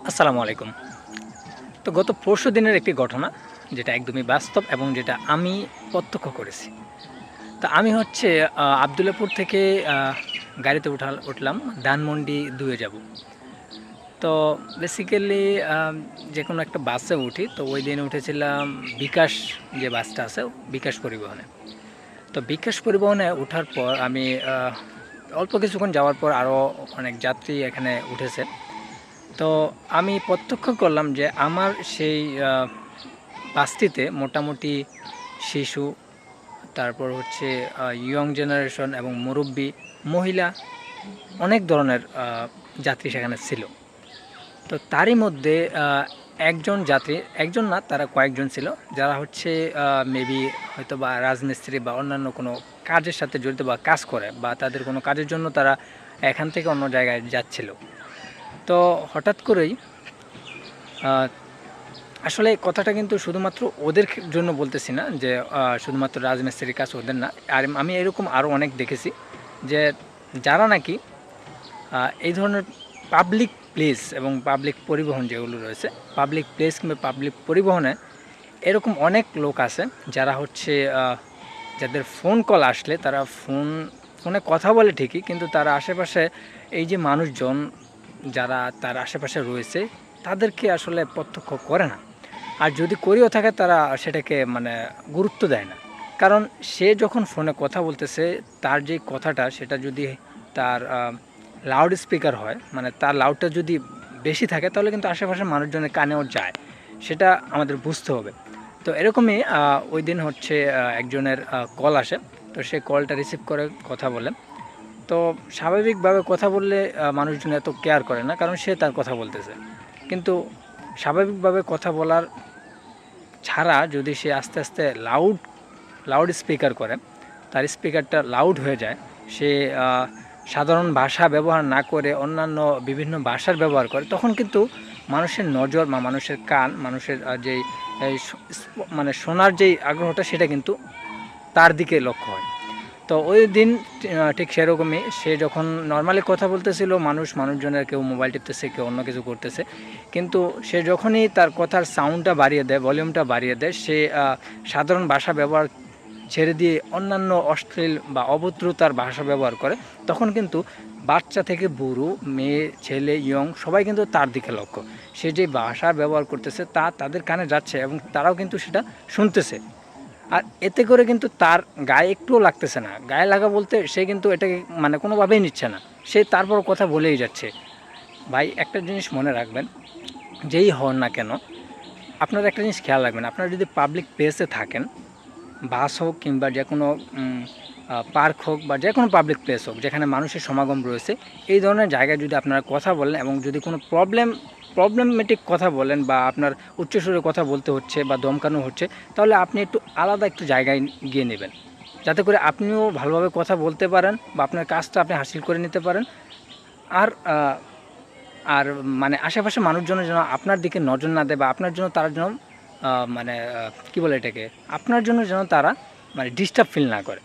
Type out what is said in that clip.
আসসালামু আলাইকুম। তো গত পরশু দিনের একটি ঘটনা যেটা একদমই বাস্তব এবং যেটা আমি প্রত্যক্ষ করেছি। তো আমি হচ্ছে আবদুল্লাপুর থেকে আ গাড়িতে উঠলাম ধানমন্ডি ২ এ যাব। তো বেসিক্যালি যেকোনো একটা বাসে উঠি। তো ওইদিন উঠেছিলাম বিকাশ যে বাসটা আছে বিকাশ পরিবহনে। তো বিকাশ পরিবহনে ওঠার পর আমি অল্প কিছুক্ষণ যাওয়ার পর আরও অনেক যাত্রী এখানে উঠেছে। তো আমি প্রত্যক্ষ করলাম যে আমার সেই বাসটিতে মোটামুটি শিশু, তারপর হচ্ছে ইয়ং জেনারেশন এবং মুরব্বি, মহিলা অনেক ধরনের যাত্রী সেখানে ছিল। তো তারই মধ্যে একজন যাত্রী, একজন না তারা কয়েকজন ছিল যারা হচ্ছে মেবি হয়তো বা রাজমিস্ত্রি বা অন্যান্য কোনো কাজের সাথে জড়িত বা কাজ করে বা তাদের কোনো কাজের জন্য তারা এখান থেকে অন্য জায়গায় যাচ্ছিল। তো হঠাৎ করেই আসলে কথাটা কিন্তু শুধুমাত্র ওদের জন্য বলতেছি না যে শুধুমাত্র রাজমিস্ত্রির কাজ ওদের না। আর আমি এরকম আরও অনেক দেখেছি যে যারা নাকি এই ধরনের পাবলিক প্লেস এবং পাবলিক পরিবহন যেগুলো রয়েছে, পাবলিক প্লেস কিংবা পাবলিক পরিবহনে এরকম অনেক লোক আছে যারা হচ্ছে যাদের ফোন কল আসলে তারা ফোনে কথা বলে ঠিকই, কিন্তু তারা আশেপাশে এই যে মানুষজন যারা তার আশেপাশে রয়েছে তাদেরকে আসলে প্রত্যক্ষ করে না। আর যদি করেও থাকে তারা সেটাকে মানে গুরুত্ব দেয় না। কারণ সে যখন ফোনে কথা বলতেছে তার যে কথাটা সেটা যদি তার লাউড স্পিকার হয়, মানে তার লাউডটা যদি বেশি থাকে তাহলে কিন্তু আশেপাশের মানুষজনের কানেও যায়। সেটা আমাদের বুঝতে হবে। তো এরকমই ওই দিন হচ্ছে একজনের কল আসে। তো সে কলটা রিসিভ করে কথা বলে। তো স্বাভাবিকভাবে কথা বললে মানুষজন এত কেয়ার করে না, কারণ সে তার কথা বলতেছে। কিন্তু স্বাভাবিকভাবে কথা বলার ছাড়া যদি সে আস্তে আস্তে লাউড স্পিকার করে, তার স্পিকারটা লাউড হয়ে যায়, সে সাধারণ ভাষা ব্যবহার না করে অন্যান্য বিভিন্ন ভাষার ব্যবহার করে, তখন কিন্তু মানুষের নজর বা মানুষের কান, মানুষের যেই মানে শোনার যেই আগ্রহটা সেটা কিন্তু তার দিকে লক্ষ্য হয়। তো ওই দিন ঠিক সেরকমই সে যখন নর্মালি কথা বলতেছিল, মানুষজনের কেউ মোবাইল টিপতেছে, কেউ অন্য কিছু করতেছে। কিন্তু সে যখনই তার কথার সাউন্ডটা বাড়িয়ে দেয়, ভলিউমটা বাড়িয়ে দেয়, সে সাধারণ ভাষা ব্যবহার ছেড়ে দিয়ে অন্যান্য অশ্লীল বা অভদ্রতার ভাষা ব্যবহার করে, তখন কিন্তু বাচ্চা থেকে বুড়ো, মেয়ে, ছেলে, ইয়ং সবাই কিন্তু তার দিকে লক্ষ্য। সে যে ভাষা ব্যবহার করতেছে তা তাদের কানে যাচ্ছে এবং তারাও কিন্তু সেটা শুনতেছে। আর এতে করে কিন্তু তার গায়ে একটুও লাগতেছে না। গায়ে লাগা বলতে সে কিন্তু এটাকে মানে কোনোভাবেই নিচ্ছে না। সে তারপর কথা বলেই যাচ্ছে। ভাই একটা জিনিস মনে রাখবেন, যেই হন না কেন, আপনারা একটা জিনিস খেয়াল রাখবেন, আপনারা যদি পাবলিক প্লেসে থাকেন, বাস হোক কিংবা যে কোনো পার্ক হোক বা যে কোনো পাবলিক প্লেস হোক যেখানে মানুষের সমাগম রয়েছে, এই ধরনের জায়গায় যদি আপনারা কথা বলেন এবং যদি কোনো প্রবলেমেটিক কথা বলেন বা আপনার উচ্চস্বরে কথা বলতে হচ্ছে বা দমকানো হচ্ছে, তাহলে আপনি একটু আলাদা একটু জায়গায় গিয়ে নেবেন, যাতে করে আপনিও ভালোভাবে কথা বলতে পারেন বা আপনার কাজটা আপনি হাসিল করে নিতে পারেন। আর আর মানে আশেপাশের মানুষজনের যেন আপনার দিকে নজর না দেয় বা আপনার জন্য তারা যেন মানে কী বলে এটাকে, আপনার জন্য যেন তারা মানে ডিস্টার্ব ফিল না করে।